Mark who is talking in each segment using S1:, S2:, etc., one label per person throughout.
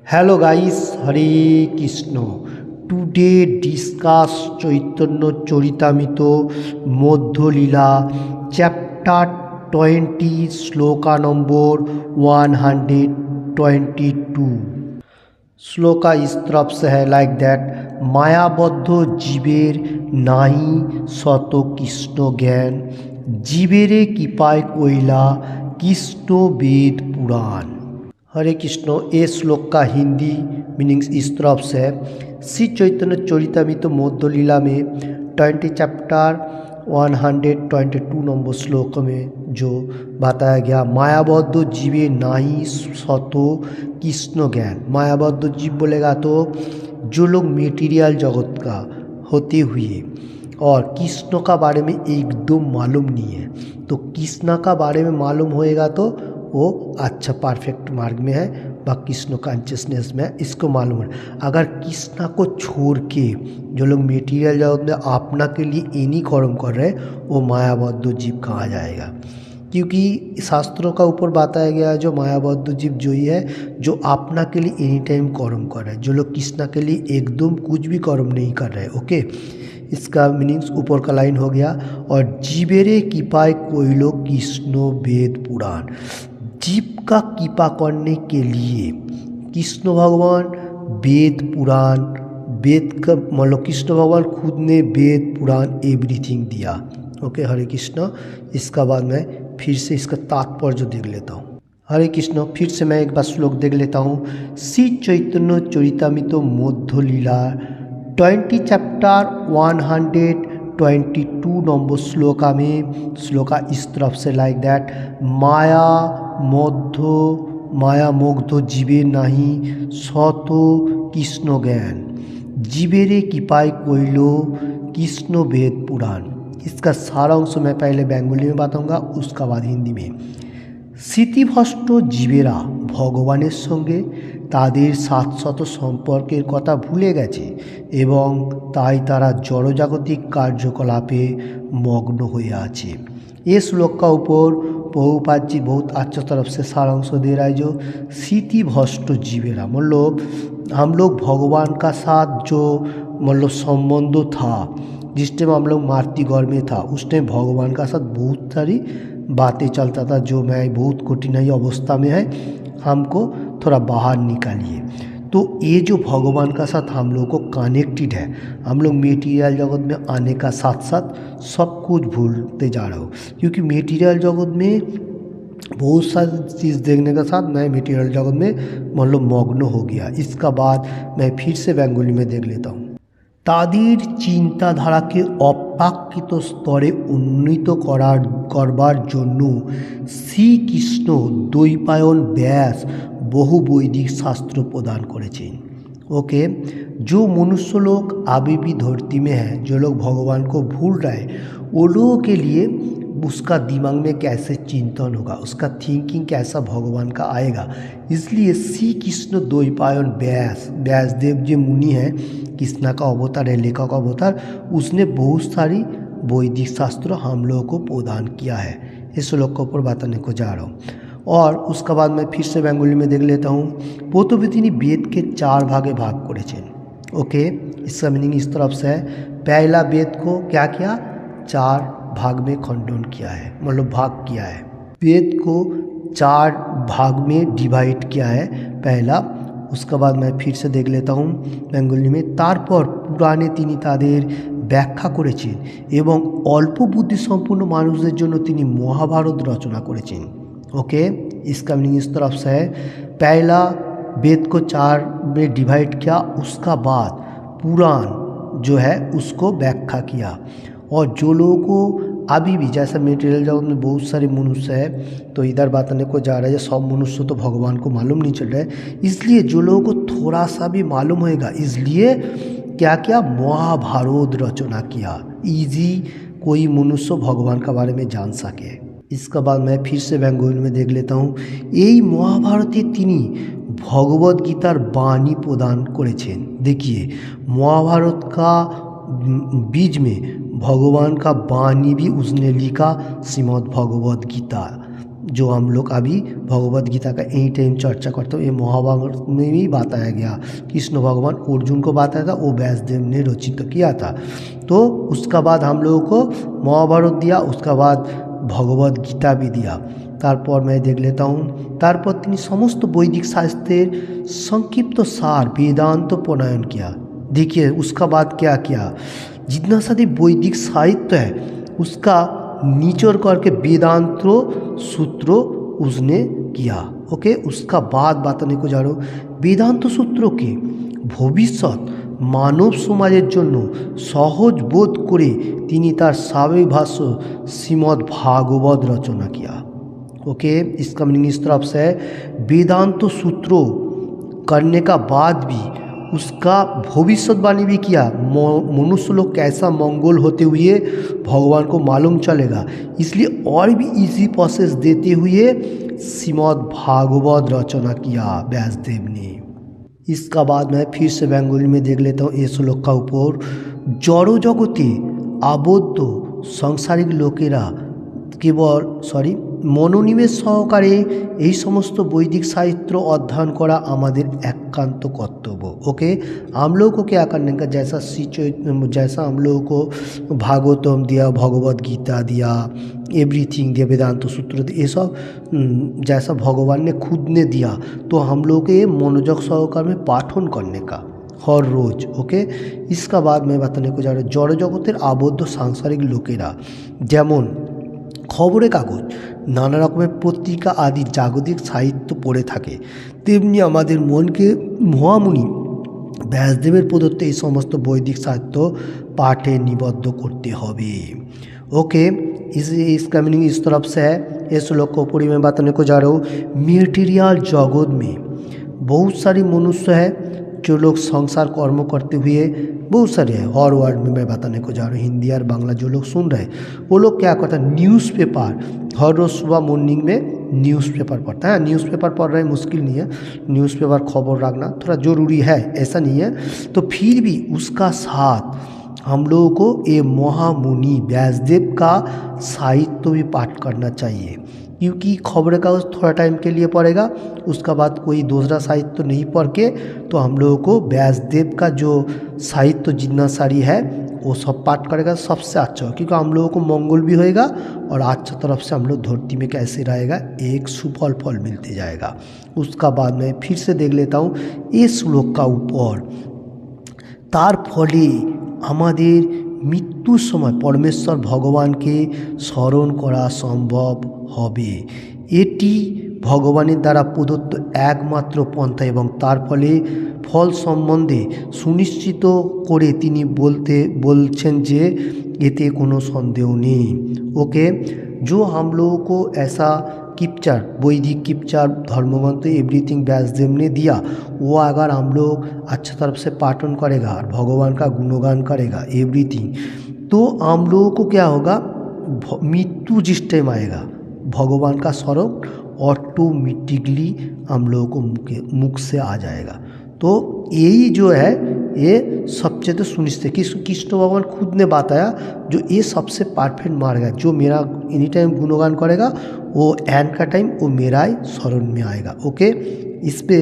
S1: Hello guys, हरे Krishna. Today discuss चैतन्य Charitamrita मध्यलीला chapter 20 shloka number 122। Shloka इस तरफ से है लाइक दैट। मायाबद्ध जीवेर नाহি शत कृष्ण ज्ञान, जीवेरे कृपाय कइला कृष्ण वेद पुराण। हरे कृष्ण। ये श्लोक का हिंदी मीनिंग्स इस तरफ से है। श्री चैतन्य चरितामृत मध्यलीला में 20 चैप्टर 122 नंबर श्लोक में जो बताया गया, मायाबद्ध जीवे नाही शतो कृष्ण ज्ञान। मायाबद्ध जीव बोलेगा तो जो लोग मेटीरियल जगत का होते हुए और कृष्ण का बारे में एकदम मालूम नहीं है, तो कृष्ण का बारे में मालूम होएगा तो वो अच्छा परफेक्ट मार्ग में है व कृष्ण कॉन्शियसनेस में है, इसको मालूम है। अगर कृष्ण को छोड़ के जो लोग मेटीरियल जगत में अपना के लिए एनी कर्म कर रहे हैं, वो मायाबद्ध जीव कहा जाएगा। क्योंकि शास्त्रों का ऊपर बताया गया है जो मायाबद्ध जीव जो ही है जो अपना के लिए एनी टाइम कर्म कर रहे हैं, जो लोग कृष्ण के लिए एकदम कुछ भी कर्म नहीं कर रहे। ओके, इसका मीनिंग्स ऊपर का लाइन हो गया। और जीवेरे कृपाय कोइलो कृष्ण वेद पुराण। जीव का कृपा करने के लिए कृष्ण भगवान वेद पुराण, वेद का मतलब कृष्ण भगवान खुद ने वेद पुराण एवरीथिंग दिया। ओके, हरे कृष्ण। इसका बाद मैं फिर से इसका तात्पर्य देख लेता हूँ। हरे कृष्ण। फिर से मैं एक बार श्लोक देख लेता हूँ। श्री चैतन्य चरितामृत मध्यलीला 20 चैप्टर 122 नंबर श्लोका में श्लोका इस तरफ से लाइक दैट। माया मुग्ध जीवे नाही शत कृष्ण ज्ञान, जीवेरे कृपाय कइलो कृष्ण वेद पुराण। इसका सारांश मैं पहले बेंगली में बताऊंगा, उसका बाद हिंदी में। স্মৃতিভ্রষ্ট জীবেরা ভগবানের সঙ্গে তাদের শাশ্বত সম্পর্কের কথা ভুলে গেছে এবং তাই তারা জড়জাগতিক কার্যকলাপে मग्न हुए আছে। ये श्लोक का ऊपर प्रभुपाद जी बहुत अच्छा तरफ से सारांश दे रहा है। जो स्मृतिभ्रष्ट जीवेरा मतलब हम लोग भगवान का साथ जो मतलब संबंध था, जिस टाइम हम लोग मातृगर्भ में था उस टाइम भगवान का साथ बहुत सारी बातें चलता था, जो मैं बहुत कठिनाई अवस्था में है, हमको थोड़ा बाहर निकालिए। तो ये जो भगवान का साथ हम लोग को कनेक्टेड है, हम लोग मेटीरियल जगत में आने का साथ साथ सब कुछ भूलते जा रहे हो। क्योंकि मेटीरियल जगत में बहुत सारी चीज़ देखने के साथ मैं मेटीरियल जगत में मतलब मग्न हो गया। इसका बाद मैं फिर से बेंगली में देख लेता हूँ। তাদের চিন্তাধারাকে অপ্রাকৃত স্তরে উন্নীত করবার জন্য শ্রীকৃষ্ণ দ্বৈপায়ন व्यास বহু বৈদিক শাস্ত্র প্রদান করেছেন। ओके, जो मनुष्य लोग अभी भी धरती में है, जो लोग भगवान को भूल रहे हैं, वो लोगों के लिए उसका दिमाग में कैसे चिंतन होगा, उसका थिंकिंग कैसा भगवान का आएगा। इसलिए श्री कृष्ण द्वैपायन व्यास देव जी मुनि हैं, कृष्णा का अवतार है, लेखक का अवतार, उसने बहुत सारी वैदिक शास्त्र हम लोगों को प्रदान किया है। इस श्लोक के ऊपर बताने को जा रहा हूँ। और उसके बाद मैं फिर से बेंगली में देख लेता हूँ। প্রথমে তিনি वेद के 4 भागे भाग করেছেন। ओके, इसका मीनिंग इस तरफ से है। पहला वेद को क्या किया, 4 भाग में खंडन किया है, मतलब भाग किया है। वेद को 4 भाग में डिवाइड किया है पहला। उसके बाद मैं फिर से देख लेता हूँ बेंगली में। তারপর পুরাণে তিনি তাদের ব্যাখ্যা করেছেন এবং অল্প বুদ্ধি সম্পন্ন মানুষদের জন্য তিনি মহাভারত রচনা করেছেন। ओके, इसका मीनिंग इस तरफ से है। पहला वेद को 4 में डिवाइड किया, उसका बाद पुराण जो है उसको व्याख्या किया। और जो लोगों को अभी भी जैसा मेटेरियल जगत में बहुत सारे मनुष्य है, तो इधर बताने को जा रहा है सब मनुष्य तो भगवान को मालूम नहीं चल रहा है। इसलिए जो लोगों को थोड़ा सा भी मालूम होएगा, इसलिए क्या क्या महाभारत रचना किया, इजी कोई मनुष्य भगवान के बारे में जान सके। इसका बाद मैं फिर से बेंगली में देख लेता हूँ। এই মহাভারতে তিনি भगवद गीतार बाणी प्रदान करेছেন। देखिए, महाभारत का बीज में भगवान का बाणी भी उसने लिखा, श्रीमद् भगवद गीता। जो हम लोग अभी भगवद गीता का एनी टाइम चर्चा करते हैं, ये महाभारत में भी बताया गया। कृष्ण भगवान अर्जुन को बताया था, वो व्यासदेव ने रचित किया था। तो उसका बाद हम लोगों को महाभारत दिया, उसका बाद भगवद गीता भी दिया। তারপর मैं देख लेता हूँ, তারপর তিনি সমস্ত বৈদিক शास्त्रेर संक्षिप्त सार वेदांत प्रणयन किया। देखिए उसका बाद क्या किया, जितना सारी वैदिक साहित्य है उसका निचोड़ करके वेदांत सूत्र उसने किया। ओके, उसका बाद बताने को जा रहा हूँ वेदांत सूत्रों के भविष्यत मानव समाजेर जन्य सहज बोध करे तिनी तार सावेक भाष्य श्रीमद् भागवत रचना किया। ओके, इसका मीनिंग इस तरफ से वेदांत सूत्रों करने का बाद भी उसका भविष्यवाणी भी किया, मनुष्य लोग कैसा मंगोल होते हुए भगवान को मालूम चलेगा, इसलिए और भी इजी प्रोसेस देते हुए श्रीमद् भागवत रचना किया व्यासदेव ने। इसका बाद मैं फिर से बंगाली में देख लेता हूँ ये श्लोक का ऊपर, जड़ जगते आबद्ध सांसारिक लोकेरा केवल मनोनिवेश सहकारे এই সমস্ত বৈদিক साहित्य अध्ययन करा हमारे एकांत कर्तव्य। ओके, हम लोगों को क्या करने का, जैसा हम लोगों को भागवतम दिया, भगवद गीता दिया, एवरीथिंग दिया, वेदांत सूत्र दिया, ये सब जैसा भगवान ने खुद ने दिया, तो हम लोग के मनोजग सहकार में पाठन करने का हर रोज। ओके, इसका बाद मैं बताने को जा रहा हूँ जड़ जगतेर आबद्ध सांसारिक लोकेरा যেমন খবরের কাগজ, নানা রকমের পত্রিকা আদি জাগতিক সাহিত্য পড়ে থাকে, তেমনি আমাদের মনকে মহামুনি ব্যাসদেবের প্রদত্ত এই সমস্ত বৈদিক সাহিত্য পাঠে নিবদ্ধ করতে হবে। ओके, इसका मीनिंग इस तरफ से है। इस श्लोक को पूरी में बताने को जा रहा हूँ, मेटेरियल जगत में बहुत सारी मनुष्य है जो लोग संसार कर्म करते हुए बहुत सारे हैं, हर वर्ड में मैं बताने को जा रहा हूँ, हिंदी और बांग्ला जो लोग सुन रहे हैं वो लोग क्या करता है, न्यूज़पेपर हर रोज़ सुबह मॉर्निंग में न्यूज़पेपर पढ़ता है। न्यूज़पेपर पढ़ रहे मुश्किल नहीं है, न्यूज़पेपर खबर रखना थोड़ा ज़रूरी है, ऐसा नहीं है, तो फिर भी उसका साथ हम लोगों को ये महामुनि व्यासदेव का साहित्य भी पाठ करना चाहिए, क्योंकि खबर कागज थोड़ा टाइम के लिए पढ़ेगा, उसका बाद कोई दूसरा साहित्य नहीं पढ़ के, तो हम लोगों को व्यासदेव का जो साहित्य जितना सारी है वो सब पाठ करेगा, सबसे अच्छा, क्योंकि हम लोगों को मंगल भी होएगा और अच्छा तरफ से हम लोग धरती में कैसे रहेगा, एक सुफल फल मिलते जाएगा। उसका बाद में फिर से देख लेता हूँ इस श्लोक का ऊपर, तार फले আমাদের মৃত্যুর সময় পরমেশ্বর ভগবানকে স্মরণ করা সম্ভব হবে, এটি ভগবানের দ্বারা প্রদত্ত একমাত্র পন্থা এবং তার ফল সম্বন্ধে সুনিশ্চিত করে তিনি বলছেন যে এতে কোনো সন্দেह নেই। ओके, जो हम लोगों को ऐसा किप्चर वैदिक किप्चर धर्मग्रंथ एवरीथिंग व्यासदेव ने दिया, वो अगर हम लोग अच्छा तरफ से पाठन करेगा और भगवान का गुणगान करेगा एवरीथिंग, तो हम लोगों को क्या होगा, मृत्यु जिस टाइम आएगा भगवान का स्मरण ऑटोमेटिकली हम लोगों को मुख से आ जाएगा। तो यही जो है ये सबसे तो सुनिश्चित, कृष्ण भगवान खुद ने बताया जो ये सबसे परफेक्ट मार्ग है, जो मेरा एनी टाइम गुणगान करेगा वो एंड का टाइम वो मेरा ही शरण में आएगा। ओके, इस पर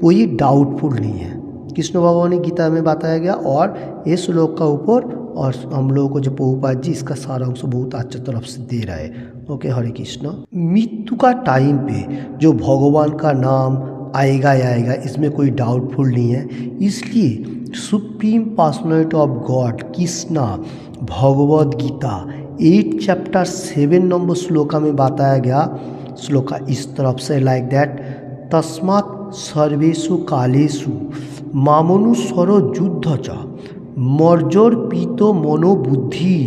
S1: कोई डाउटफुल नहीं है, कृष्ण भगवान ने गीता में बताया गया और ये श्लोक का ऊपर, और हम लोगों को जो प्रभुपाद जी इसका सारांश बहुत अच्छा तरफ से दे रहा है। ओके, हरे कृष्ण। मृत्यु का टाइम पे जो भगवान का नाम आएगा ही आएगा, इसमें कोई डाउटफुल नहीं है, इसलिए supreme personality of God Krishna Bhagavad Gita 8 chapter 7 number shloka में बताया गया, श्लोका इस तरफ से लाइक दैट, तस्मात् सर्वेषु कालेषु मामनुस्वर युद्ध च मर्जर्पित मनोबुद्धिर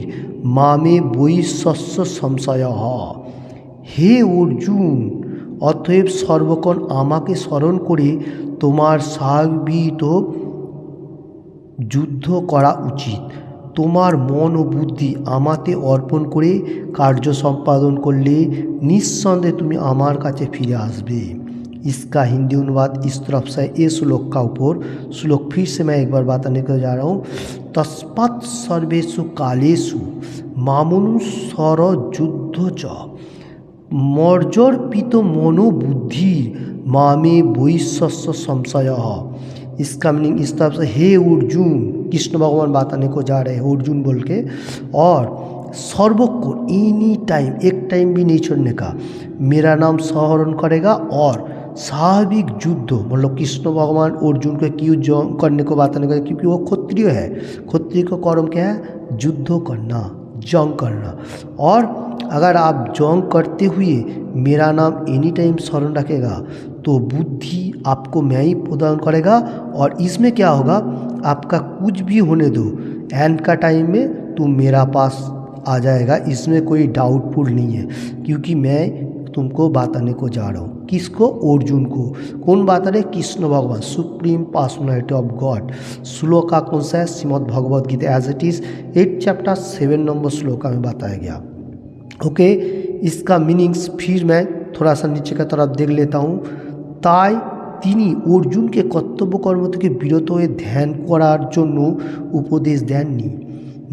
S1: मामे বৈশস্য संशय। हे अर्जुन, অতএব সর্বক্ষণ আমাকে স্মরণ করে তোমার সার্বিত যুদ্ধ করা উচিত, তোমার মন ও বুদ্ধি আমাতে অর্পণ করে কার্য সম্পাদন করলে নিঃসন্দেহে তুমি আমার কাছে ফিরে আসবে। इसका हिंदी अनुवाद इस तरफ से ये श्लोक का ऊपर, श्लोक फिर से मैं एक बार बताने को जा रहा हूँ, तस्मात् सर्वेषु कालेषु मामनुस्वर युद्ध च, मर्जर्पित मनोबुद्धिर मामे वैश्वस्य संशयः। इसका मीनिंग इस तरफ से, हे अर्जुन, कृष्ण भगवान बताने को जा रहे हैं अर्जुन बोल के, और सर्वक्षण एनी टाइम, एक टाइम भी नहीं छोड़ने का, मेरा नाम स्मरण करेगा और स्वाभाविक युद्ध, मतलब कृष्ण भगवान अर्जुन को क्यों जंग करने को बताने का, क्योंकि वो क्षत्रिय है। क्षत्रिय का कर्म क्या है? युद्ध करना, जंग करना। और अगर आप जंग करते हुए मेरा नाम एनी टाइम स्मरण रखेगा तो बुद्धि आपको मैं ही प्रदान करेगा, और इसमें क्या होगा, आपका कुछ भी होने दो, एंड का टाइम में तुम मेरा पास आ जाएगा, इसमें कोई डाउटफुल नहीं है, क्योंकि मैं तुमको बताने को जा रहा हूँ। किसको? अर्जुन को। कौन बता रहे? कृष्ण भगवान, supreme personality of God. Shloka कौन सा है? Shrimad Bhagavad Gita as it is 8 chapter 7 number shloka में बताया गया। ओके, इसका मीनिंग्स फिर मैं थोड़ा सा नीचे का तरफ देख लेता हूँ। তাই তিনি অর্জুনকে কর্তব্য কর্ম থেকে বিরত হয়ে ধ্যান করার জন্য উপদেশ দেননি,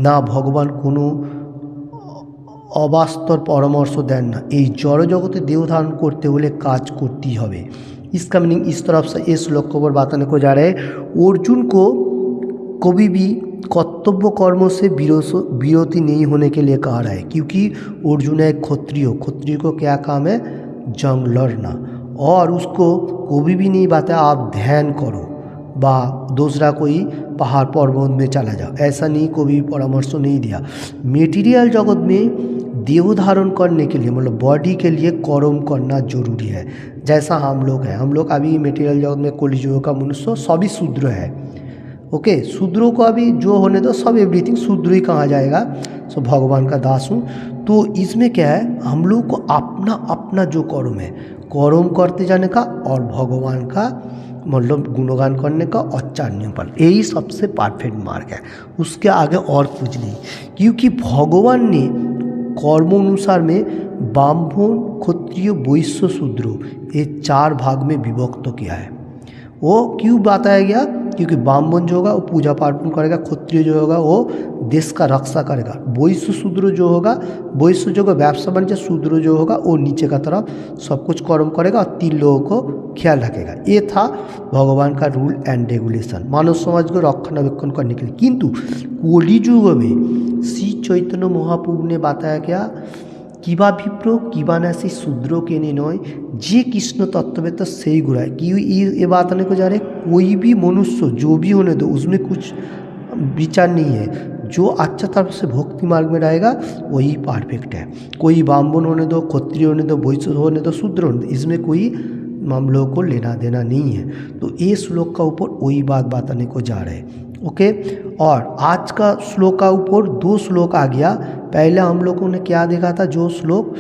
S1: না ভগবান কোনো অবাস্তব পরামর্শ দেন না। এই জড়জগতে देह धारण करते हुए काज करती হবে। इसका मीनिंग इस तरफ से इस श्लोक को बताने को जा रहे हैं, अर्जुन को कभी भी कर्तव्य कर्म से विरति नहीं होने के लिए कहा रहा है, क्योंकि अर्जुन है क्षत्रिय। क्षत्रिय को क्या काम है? जंग लड़ना। और उसको कभी भी नहीं बताया आप ध्यान करो बा दूसरा कोई पहाड़ पर्वत में चला जाओ, ऐसा नहीं, कोई परामर्श नहीं दिया। मेटीरियल जगत में देह धारण करने के लिए, मतलब बॉडी के लिए कर्म करना जरूरी है। जैसा हम लोग हैं, हम लोग अभी मेटीरियल जगत में कलियुग का मनुष्य सभी शूद्र है। ओके, शूद्रों को अभी जो होने दो, सब एवरीथिंग शूद्र ही कहा जाएगा। सो भगवान का दास हूँ। तो इसमें क्या है, हम लोग को अपना अपना जो कर्म है, कर्म करते जाने का और भगवान का मतलब गुणगान करने का और चारने पर, यही सबसे परफेक्ट मार्ग है। उसके आगे और कुछ नहीं, क्योंकि भगवान ने कर्म अनुसार में ब्राह्मण, क्षत्रिय, वैश्य, शूद्र ये 4 भाग में विभक्त किया है। वो क्यों बताया गया? क्योंकि ब्राह्मण जो होगा वो पूजा पाठ करेगा, क्षत्रिय जो होगा वो देश का रक्षा करेगा, वैश्य शूद्र जो होगा, वैश्य जो होगा व्यवसाय वाणिज्य, शूद्र जो होगा वो नीचे का तरफ सब कुछ कर्म करेगा और 3 लोगों को ख्याल रखेगा। ये था भगवान का रूल एंड रेगुलेशन मानव समाज को रक्षणावेक्षण करने के लिए। किंतु कलियुग में श्री चैतन्य महाप्रभु ने बताया क्या, किबा विप्र किबा नासी शूद्र के निर्णय जे कृष्ण तत्ववेत्ता से ही गुरा है। क्यों ये बात आने को जा रहे, कोई भी मनुष्य जो भी होने दो उसमें कुछ विचार नहीं है, जो अच्छा तरफ से भक्ति मार्ग में रहेगा वही परफेक्ट है। कोई ब्राह्मण होने दो, क्षत्रिय होने दो, वैश्य होने दो, शूद्र होने दो, इसमें कोई हम लोगों को लेना देना नहीं है। तो ये श्लोक का ऊपर वही बात बताने को जा रहे हैं। ओके, और आज का श्लोक का ऊपर 2 श्लोक आ गया। पहले हम लोगों ने क्या देखा था, जो श्लोक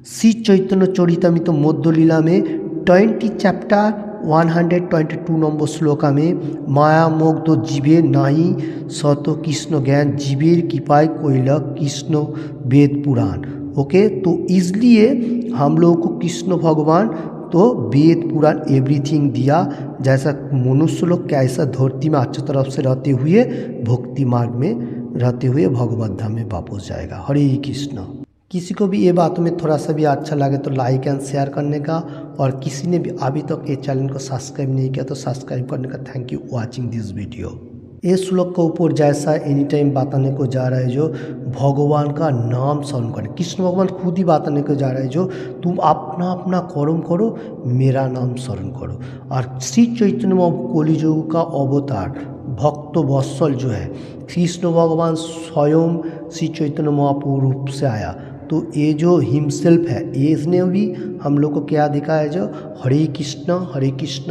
S1: श्री चैतन्य चरितामृत मध्य लीला में 20 चैप्टर 122 नंबर श्लोका में माया मोग तो जीवे नाही सत कृष्ण ज्ञान जीवेर कृपाय कोइल कृष्ण वेद पुराण। ओके, तो इसलिए हम लोगों को कृष्ण भगवान तो वेद पुराण एवरीथिंग दिया, जैसा मनुष्य लोग कैसा धरती में अच्छी तरफ से रहते हुए भक्ति मार्ग में रहते हुए भगवत धाम में वापस जाएगा। हरे कृष्ण। किसी को भी ये बातों में थोड़ा सा भी अच्छा लगे तो लाइक एंड शेयर करने का, और किसी ने भी अभी तक ये चैनल को सब्सक्राइब नहीं किया तो सब्सक्राइब करने का। Thank you watching this video. इस श्लोक के ऊपर जैसा एनी टाइम बताने को जा रहा है, जो भगवान का नाम स्मरण करें। कृष्ण भगवान खुद ही बताने को जा रहा है, जो तुम अपना अपना कर्म करो, मेरा नाम स्मरण करो। और श्री चैतन्य कलियुग का अवतार भक्त वत्सल जो है कृष्ण भगवान स्वयं श्री चैतन्य महाप्रभु रूप से आया। तो ये जो हिमसेल्फ है, ये इसने भी हम लोग को क्या दिखाया, जो हरे कृष्ण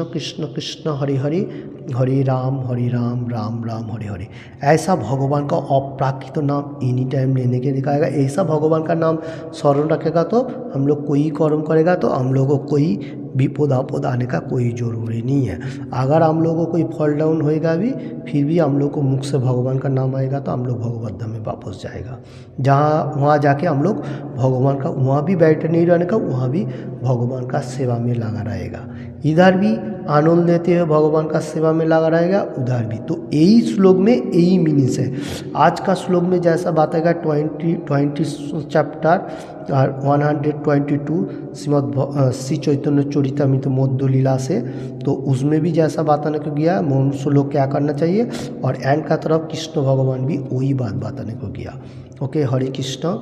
S1: कृष्ण कृष्ण हरे हरे, हरे राम राम राम हरे हरे, ऐसा भगवान का अप्राकृत नाम एनी टाइम लेने के दिखाएगा। ऐसा भगवान का नाम स्मरण रखेगा तो हम लोग कोई कर्म करेगा तो हम लोगों को कोई विपद आपद आने का कोई ज़रूरी नहीं है। अगर हम लोगों को कोई फॉल डाउन होएगा भी, फिर भी हम लोग को मुख से भगवान का नाम आएगा तो हम लोग भगवत धाम में वापस जाएगा। जहाँ वहाँ जाके हम लोग भगवान का, वहाँ भी बैठ नहीं रहने का, वहाँ भी भगवान का सेवा में लगा रहेगा। इधर भी आनंद लेते हुए भगवान का सेवा में लगा रहेगा उधर भी। तो यही श्लोक में यही मीनिंग्स है। आज का श्लोक में जैसा बताएगा 20 चैप्टर 122 श्री चैतन्य चरितामृत मध्य लीला से, तो उसमें भी जैसा बताने को गया मनुष्य लोग क्या करना चाहिए, और एंड का तरफ कृष्ण भगवान भी वही बात बताने को गया। ओके, हरे कृष्ण।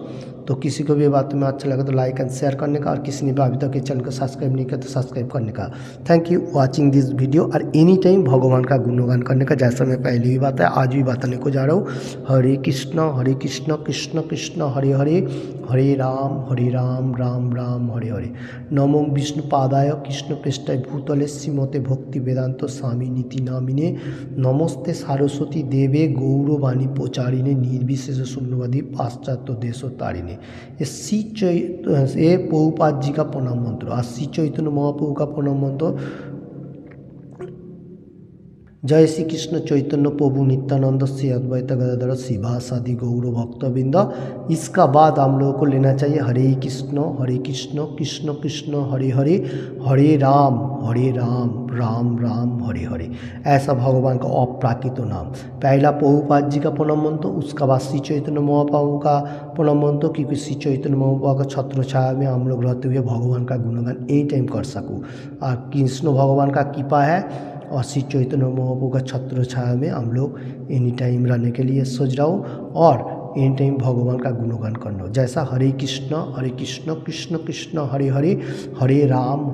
S1: तो किसी को भी बात में अच्छा लगा तो लाइक एंड शेयर करने का, और किसी ने भी अभी तक इस चैनल को सब्सक्राइब नहीं किया तो सब्सक्राइब करने का। Thank you watching this video. और एनी टाइम भगवान का गुणगान करने का, जैसा मैं पहले भी बताया आज भी बताने को जा रहा हूँ। हरे कृष्ण कृष्ण कृष्ण हरे हरे, हरे राम राम राम हरे हरे। नमो विष्णुपादाय कृष्ण पृष्ठाय भूतले श्रीमते भक्ति वेदांत स्वामी नीति नामिने, नमस्ते सरस्वती देवे गौरवाणी प्रचारिणे, निर्विशेष शून्यवादी पाश्चात्य देशोत्तारिणे। ये प्रभुपाद जी का प्रणाम मंत्र, और श्री चैतन्य महाप्रभु का प्रणाम मंत्र, जय श्री कृष्ण चैतन्य प्रभु नित्यानंद श्री अद्वैत गदाधर शिवासादि गौर भक्तबिंद। इसका बाद हम लोगों को लेना चाहिए हरे कृष्ण कृष्ण कृष्ण हरे हरे, हरे राम राम राम हरे हरे। ऐसा भगवान का अप्राकृत नाम। पहला प्रभुपाद जी का प्रणाम मंत्र, उसका बाद श्री चैतन्य महाप्रभु का प्रणाम मंत्र, क्योंकि श्री चैतन्य महाप्रभु का छत्र छाया में हम लोग रहते हुए भगवान का गुणगान एनी टाइम कर सकूँ। और कृष्ण भगवान का कृपा है, और श्री चैतन्य महाप्रभु का छत्र छाया में हम लोग एनी टाइम रहने के लिए सोच रहा हूँ, और एनी टाइम भगवान का गुणगान करना हो। जैसा हरे कृष्ण कृष्ण कृष्ण हरे हरे, हरे राम